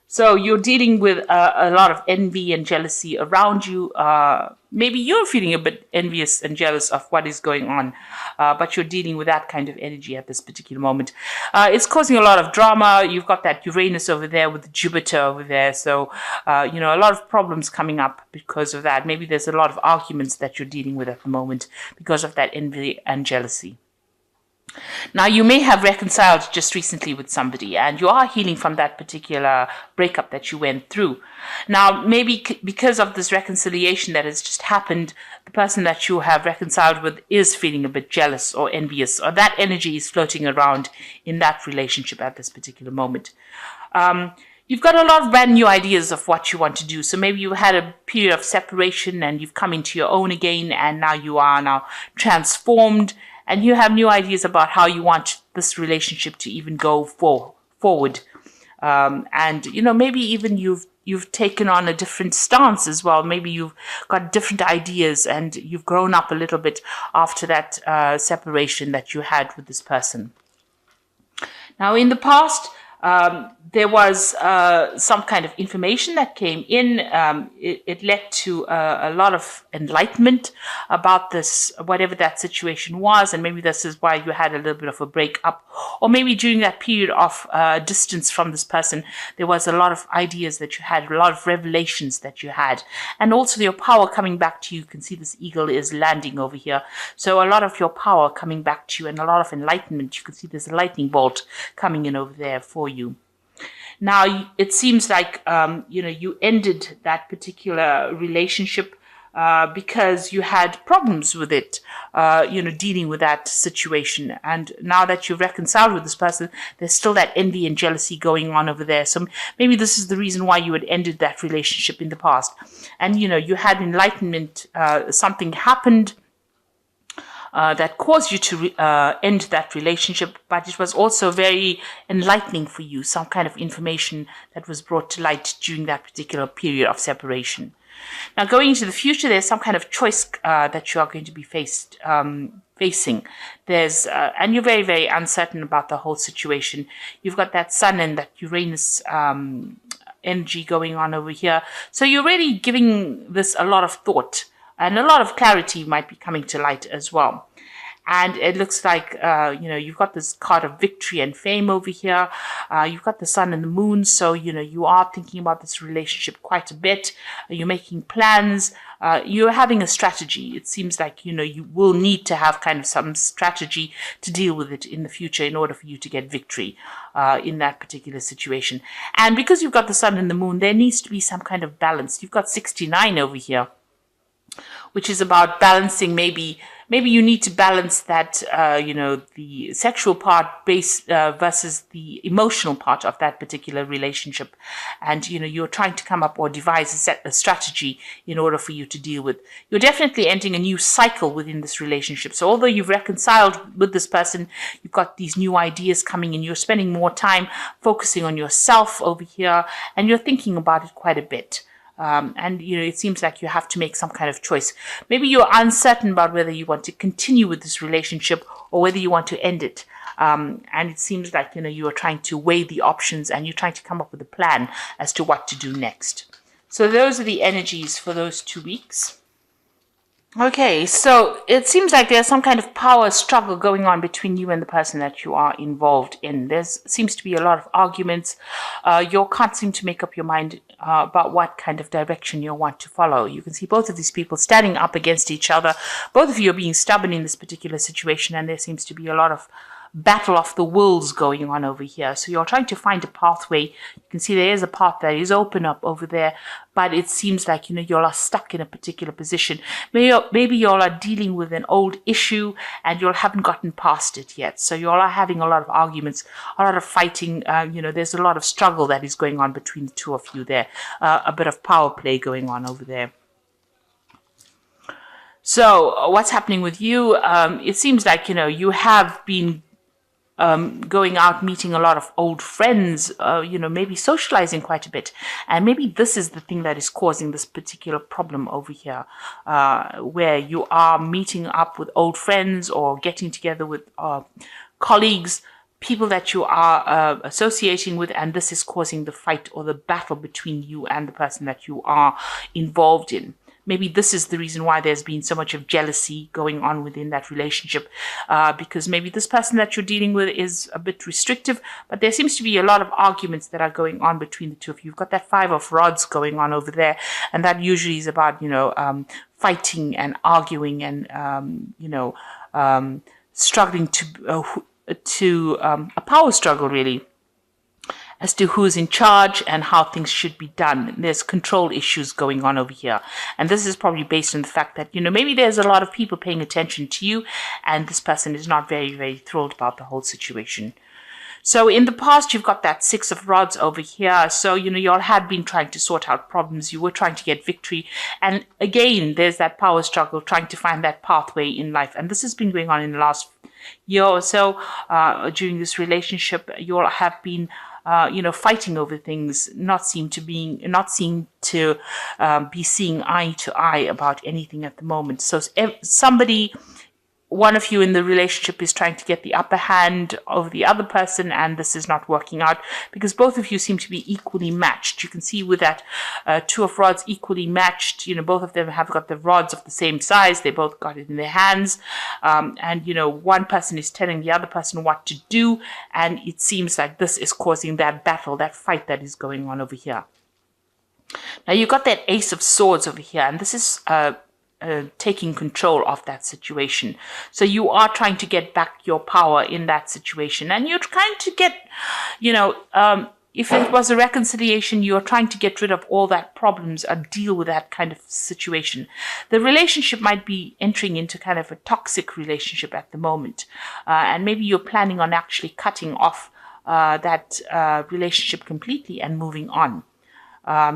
So you're dealing with a lot of envy and jealousy around you. Maybe you're feeling a bit envious and jealous of what is going on, but you're dealing with that kind of energy at this particular moment. It's causing a lot of drama. You've got that Uranus over there with Jupiter over there. So, a lot of problems coming up because of that. Maybe there's a lot of arguments that you're dealing with at the moment because of that envy and jealousy. Now, you may have reconciled just recently with somebody and you are healing from that particular breakup that you went through. Now, maybe because of this reconciliation that has just happened, the person that you have reconciled with is feeling a bit jealous or envious, or that energy is floating around in that relationship at this particular moment. You've got a lot of brand new ideas of what you want to do. So maybe you had a period of separation and you've come into your own again, and now you are now transformed. And you have new ideas about how you want this relationship to even go forward. Maybe even you've taken on a different stance as well. Maybe you've got different ideas and you've grown up a little bit after that separation that you had with this person. Now, in the past, there was some kind of information that came in. It led to a lot of enlightenment about this, whatever that situation was. And maybe this is why you had a little bit of a breakup. Or maybe during that period of distance from this person, there was a lot of ideas that you had, a lot of revelations that you had. And also your power coming back to you. You can see this eagle is landing over here. So a lot of your power coming back to you and a lot of enlightenment. You can see there's a lightning bolt coming in over there for you. Now, it seems like, you ended that particular relationship because you had problems with it, dealing with that situation. And now that you've reconciled with this person, there's still that envy and jealousy going on over there. So maybe this is the reason why you had ended that relationship in the past. And, you had enlightenment, something happened that caused you to end that relationship, but it was also very enlightening for you, some kind of information that was brought to light during that particular period of separation. Now, going into the future, there's some kind of choice that you are going to be facing. And you're very, very uncertain about the whole situation. You've got that Sun and that Uranus energy going on over here. So you're really giving this a lot of thought. And a lot of clarity might be coming to light as well. And it looks like, you've got this card of victory and fame over here. You've got the sun and the moon. So, you are thinking about this relationship quite a bit. You're making plans. You're having a strategy. It seems like, you will need to have kind of some strategy to deal with it in the future in order for you to get victory in that particular situation. And because you've got the sun and the moon, there needs to be some kind of balance. You've got 69 over here, which is about balancing. Maybe you need to balance that, the sexual part versus the emotional part of that particular relationship. And, you're trying to come up or devise a strategy in order for you to deal with. You're definitely entering a new cycle within this relationship. So although you've reconciled with this person, you've got these new ideas coming in. You're spending more time focusing on yourself over here, and you're thinking about it quite a bit. It seems like you have to make some kind of choice. Maybe you're uncertain about whether you want to continue with this relationship or whether you want to end it. And it seems like, you are trying to weigh the options and you're trying to come up with a plan as to what to do next. So those are the energies for those 2 weeks. Okay, so it seems like there's some kind of power struggle going on between you and the person that you are involved in. There seems to be a lot of arguments. You can't seem to make up your mind about what kind of direction you want to follow. You can see both of these people standing up against each other. Both of you are being stubborn in this particular situation, and there seems to be a lot of battle of the wills going on over here. So you're trying to find a pathway. You can see there is a path that is open up over there, but it seems like, you all are stuck in a particular position. Maybe you all are dealing with an old issue and you all haven't gotten past it yet. So you all are having a lot of arguments, a lot of fighting. There's a lot of struggle that is going on between the two of you there. A bit of power play going on over there. So what's happening with you? It seems like, you have been going out, meeting a lot of old friends, maybe socializing quite a bit. And maybe this is the thing that is causing this particular problem over here, where you are meeting up with old friends or getting together with colleagues, people that you are associating with, and this is causing the fight or the battle between you and the person that you are involved in. Maybe this is the reason why there's been so much of jealousy going on within that relationship, because maybe this person that you're dealing with is a bit restrictive, but there seems to be a lot of arguments that are going on between the two of you. You've got that Five of Rods going on over there, and that usually is about, fighting and arguing and, struggling to a power struggle, really, as to who's in charge and how things should be done. There's control issues going on over here. And this is probably based on the fact that, maybe there's a lot of people paying attention to you, and this person is not very, very thrilled about the whole situation. So in the past, you've got that Six of Rods over here. So, you all had been trying to sort out problems. You were trying to get victory. And again, there's that power struggle, trying to find that pathway in life. And this has been going on in the last year or so. During this relationship, you all have been fighting over things, not seem to be seeing eye to eye about anything at the moment. So one of you in the relationship is trying to get the upper hand over the other person, and this is not working out because both of you seem to be equally matched. You can see with that Two of Rods equally matched. Both of them have got the rods of the same size. They both got it in their hands. And one person is telling the other person what to do, and it seems like this is causing that battle, that fight that is going on over here. Now you've got that Ace of Swords over here, and this is taking control of that situation. So you are trying to get back your power in that situation, and you're trying to get, if it was a reconciliation, you're trying to get rid of all that problems or deal with that kind of situation. The relationship might be entering into kind of a toxic relationship at the moment, and maybe you're planning on actually cutting off that relationship completely and moving on.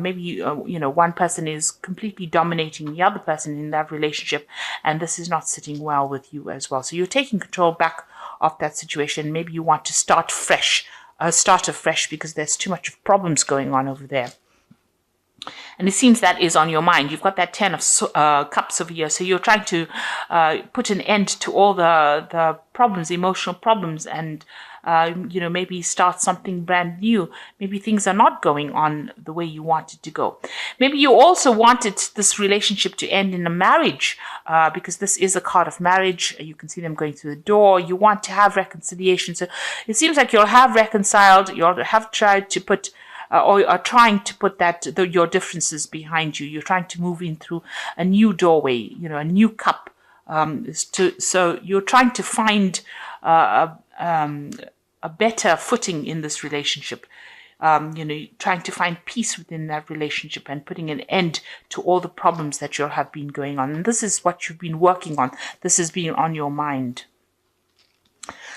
Maybe, one person is completely dominating the other person in that relationship, and this is not sitting well with you as well. So you're taking control back of that situation. Maybe you want to start afresh because there's too much of problems going on over there. And it seems that is on your mind. You've got that Ten of Cups over here. So you're trying to put an end to all the problems, emotional problems, and maybe start something brand new. Maybe things are not going on the way you wanted to go. Maybe you also wanted this relationship to end in a marriage, because this is a card of marriage. You can see them going through the door. You want to have reconciliation. So it seems like you'll have reconciled. You'll have tried to put or are trying to put your differences behind you. You're trying to move in through a new doorway, a new cup. So you're trying to find a better footing in this relationship. Trying to find peace within that relationship and putting an end to all the problems that you have been going on. And this is what you've been working on. This has been on your mind.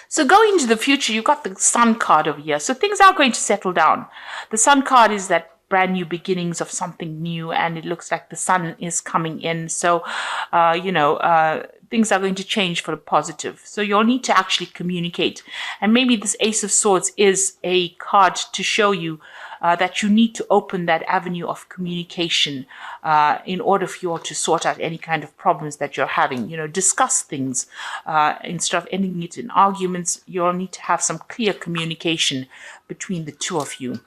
So going into the future, you've got the Sun card over here. So things are going to settle down. The Sun card is that brand new beginnings of something new, and it looks like the sun is coming in. So, things are going to change for the positive. So you'll need to actually communicate. And maybe this Ace of Swords is a card to show you that you need to open that avenue of communication in order for you all to sort out any kind of problems that you're having. Discuss things instead of ending it in arguments. You'll need to have some clear communication between the two of you.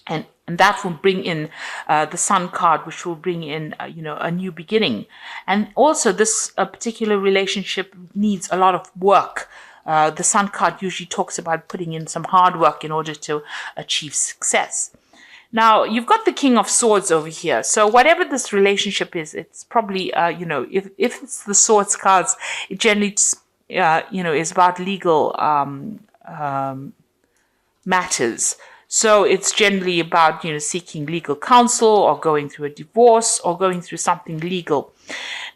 And that will bring in the Sun card, which will bring in, a new beginning. And also this particular relationship needs a lot of work. The Sun card usually talks about putting in some hard work in order to achieve success. Now, you've got the King of Swords over here. So whatever this relationship is, it's probably, if it's the Swords cards, it generally, is about legal matters. So it's generally about, seeking legal counsel or going through a divorce or going through something legal.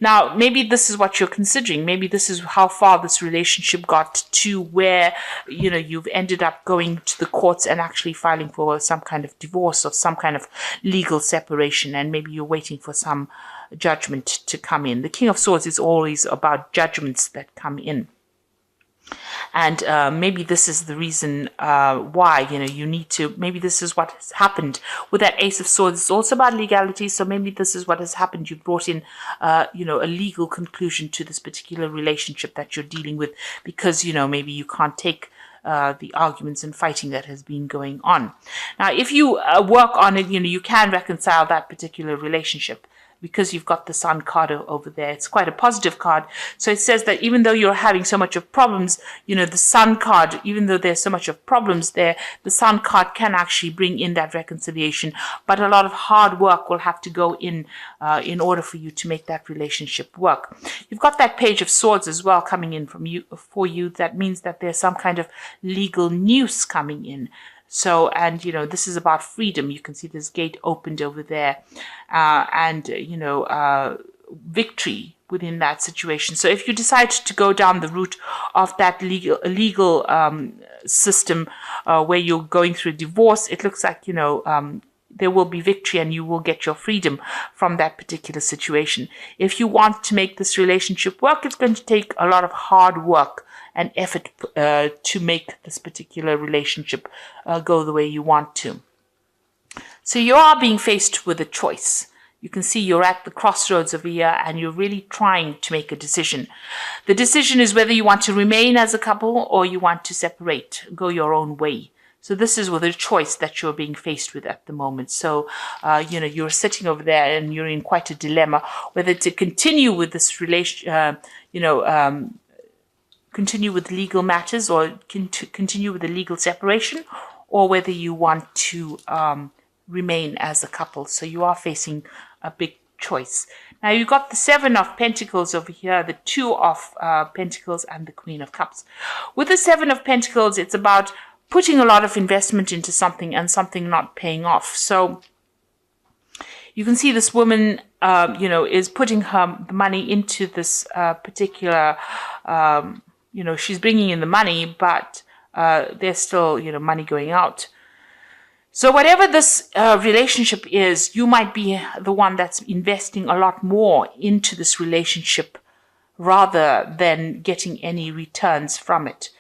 Now, maybe this is what you're considering. Maybe this is how far this relationship got to where, you've ended up going to the courts and actually filing for some kind of divorce or some kind of legal separation. And maybe you're waiting for some judgment to come in. The King of Swords is always about judgments that come in. And maybe this is the reason why, you need to, maybe this is what has happened with that Ace of Swords. It's also about legality. So maybe this is what has happened. You brought in, a legal conclusion to this particular relationship that you're dealing with because, maybe you can't take the arguments and fighting that has been going on. Now, if you work on it, you can reconcile that particular relationship, because you've got the Sun card over there. It's quite a positive card. So it says that even though you're having so much of problems, the Sun card, even though there's so much of problems there, the Sun card can actually bring in that reconciliation. But a lot of hard work will have to go in order for you to make that relationship work. You've got that Page of Swords as well coming in for you. That means that there's some kind of legal news coming in. So, and, this is about freedom. You can see this gate opened over there, and, victory within that situation. So if you decide to go down the route of that legal system where you're going through a divorce, it looks like, there will be victory and you will get your freedom from that particular situation. If you want to make this relationship work, it's going to take a lot of hard work and effort to make this particular relationship go the way you want to. So you are being faced with a choice. You can see you're at the crossroads of a year and you're really trying to make a decision. The decision is whether you want to remain as a couple or you want to separate, go your own way. So this is with a choice that you're being faced with at the moment. So, you're sitting over there and you're in quite a dilemma, whether to continue with this continue with legal matters or continue with the legal separation, or whether you want to remain as a couple. So you are facing a big choice. Now you've got the Seven of Pentacles over here, the Two of Pentacles, and the Queen of Cups. With the Seven of Pentacles, it's about putting a lot of investment into something and something not paying off. So you can see this woman, is putting her money into this particular, she's bringing in the money, but there's still, money going out. So whatever this relationship is, you might be the one that's investing a lot more into this relationship rather than getting any returns from it.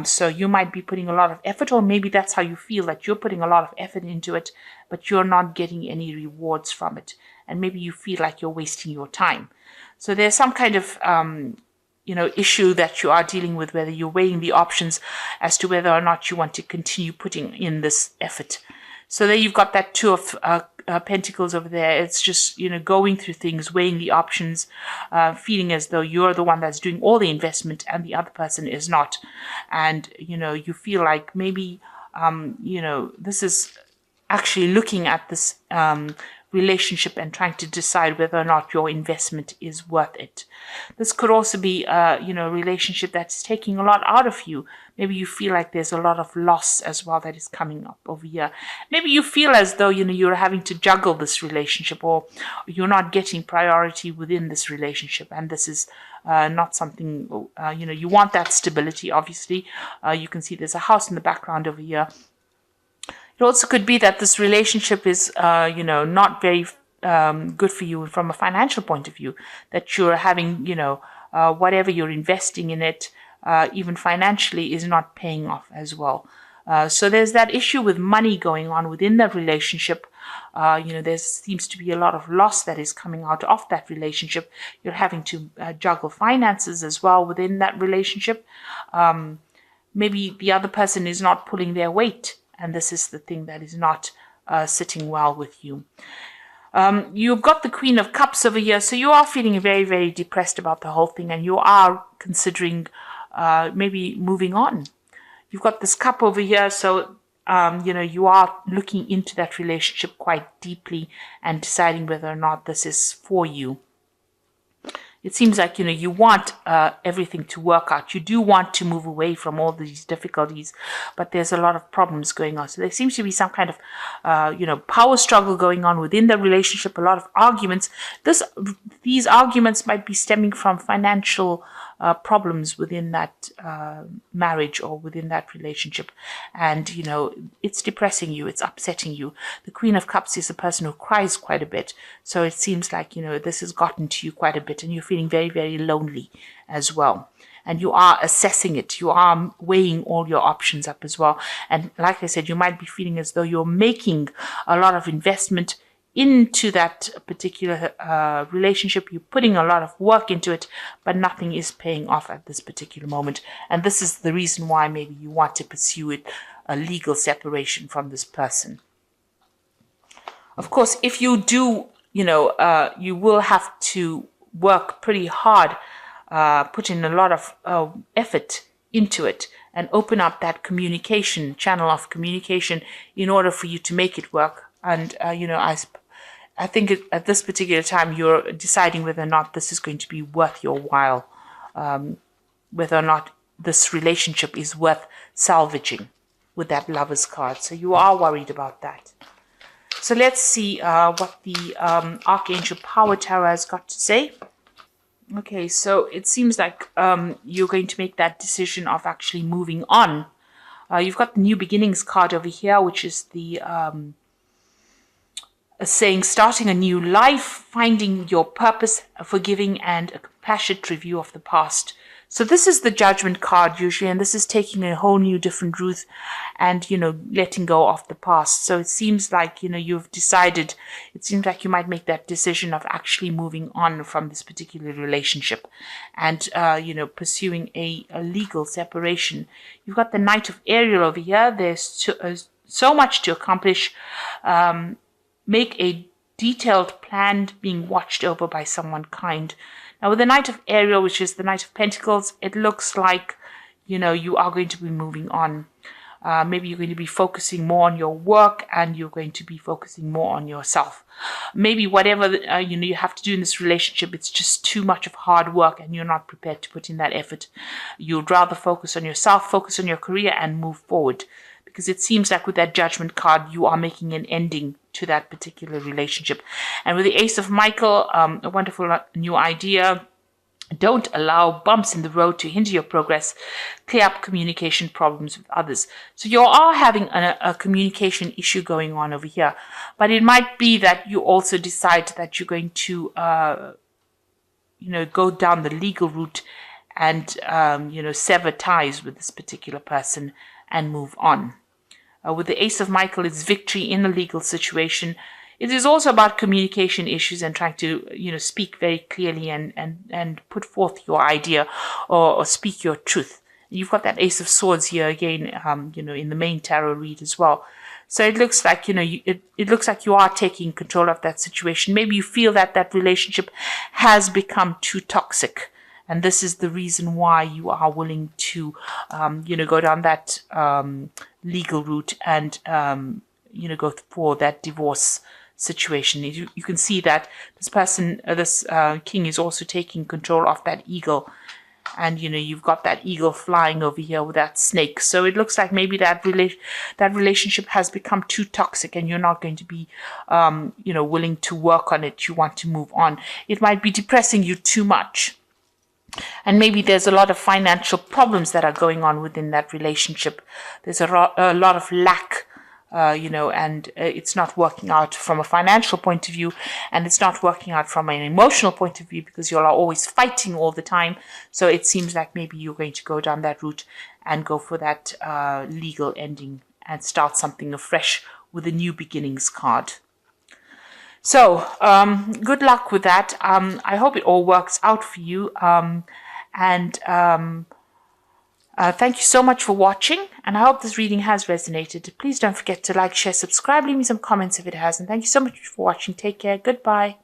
So you might be putting a lot of effort, or maybe that's how you feel, that you're putting a lot of effort into it, but you're not getting any rewards from it. And maybe you feel like you're wasting your time. So there's some kind of, issue that you are dealing with, whether you're weighing the options as to whether or not you want to continue putting in this effort. So there you've got that Two of Pentacles over there. It's just, going through things, weighing the options, feeling as though you're the one that's doing all the investment and the other person is not. And, you feel like maybe, this is actually looking at this relationship and trying to decide whether or not your investment is worth it. This could also be a relationship that's taking a lot out of you. Maybe you feel like there's a lot of loss as well that is coming up over here. Maybe you feel as though you're having to juggle this relationship, or you're not getting priority within this relationship, and this is not something you want that stability. Obviously, you can see there's a house in the background over here. It also could be that this relationship is, not very good for you from a financial point of view, that you're having, whatever you're investing in it, even financially, is not paying off as well. So there's that issue with money going on within that relationship. There seems to be a lot of loss that is coming out of that relationship. You're having to juggle finances as well within that relationship. Maybe the other person is not pulling their weight, and this is the thing that is not sitting well with you. You've got the Queen of Cups over here, so you are feeling very, very depressed about the whole thing, and you are considering maybe moving on. You've got this Cup over here, so you are looking into that relationship quite deeply and deciding whether or not this is for you. It seems like, you want everything to work out. You do want to move away from all these difficulties, but there's a lot of problems going on. So there seems to be some kind of, power struggle going on within the relationship, a lot of arguments. These arguments might be stemming from financial problems within that marriage or within that relationship. And, it's depressing you. It's upsetting you. The Queen of Cups is a person who cries quite a bit. So it seems like, this has gotten to you quite a bit, and you're feeling very, very lonely as well. And you are assessing it. You are weighing all your options up as well. And like I said, you might be feeling as though you're making a lot of investment into that particular relationship. You're putting a lot of work into it, but nothing is paying off at this particular moment. And this is the reason why maybe you want to pursue it, a legal separation from this person. Of course, if you do, you will have to work pretty hard, put in a lot of effort into it, and open up that channel of communication in order for you to make it work. And, I think at this particular time, you're deciding whether or not this is going to be worth your while, whether or not this relationship is worth salvaging with that Lover's card. So you are worried about that. So let's see what the Archangel Power Tarot has got to say. Okay, so it seems like you're going to make that decision of actually moving on. You've got the New Beginnings card over here, which is the saying starting a new life, finding your purpose, forgiving, and a compassionate review of the past. So this is the Judgment card usually, and this is taking a whole new different route and, letting go of the past. So it seems like, you've decided, it seems like you might make that decision of actually moving on from this particular relationship and, pursuing a legal separation. You've got the Knight of Ariel over here. There's so much to accomplish. Make a detailed plan being watched over by someone kind. Now, with the Knight of Ariel, which is the Knight of Pentacles, it looks like, you are going to be moving on. Maybe you're going to be focusing more on your work and you're going to be focusing more on yourself. Maybe whatever, you have to do in this relationship, it's just too much of hard work and you're not prepared to put in that effort. You'd rather focus on yourself, focus on your career and move forward. Because it seems like with that Judgment card, you are making an ending to that particular relationship. And with the Ace of Michael, a wonderful new idea. Don't allow bumps in the road to hinder your progress. Clear up communication problems with others. So you are having a communication issue going on over here. But it might be that you also decide that you're going to, go down the legal route and, sever ties with this particular person and move on. With the Ace of Michael, it's victory in a legal situation. It is also about communication issues and trying to, speak very clearly and put forth your idea or speak your truth. You've got that Ace of Swords here again, in the main tarot read as well. So it looks like, it looks like you are taking control of that situation. Maybe you feel that that relationship has become too toxic. And this is the reason why you are willing to, go down that legal route and, go for that divorce situation. You can see that this person, this king is also taking control of that eagle. And, you've got that eagle flying over here with that snake. So it looks like maybe that relationship has become too toxic and you're not going to be, willing to work on it. You want to move on. It might be depressing you too much. And maybe there's a lot of financial problems that are going on within that relationship. There's a lot of lack, and it's not working out from a financial point of view, and it's not working out from an emotional point of view because you are always fighting all the time. So it seems like maybe you're going to go down that route and go for that legal ending and start something afresh with a New Beginnings card. So, good luck with that. I hope it all works out for you. Thank you so much for watching. And I hope this reading has resonated. Please don't forget to like, share, subscribe. Leave me some comments if it has. And thank you so much for watching. Take care. Goodbye.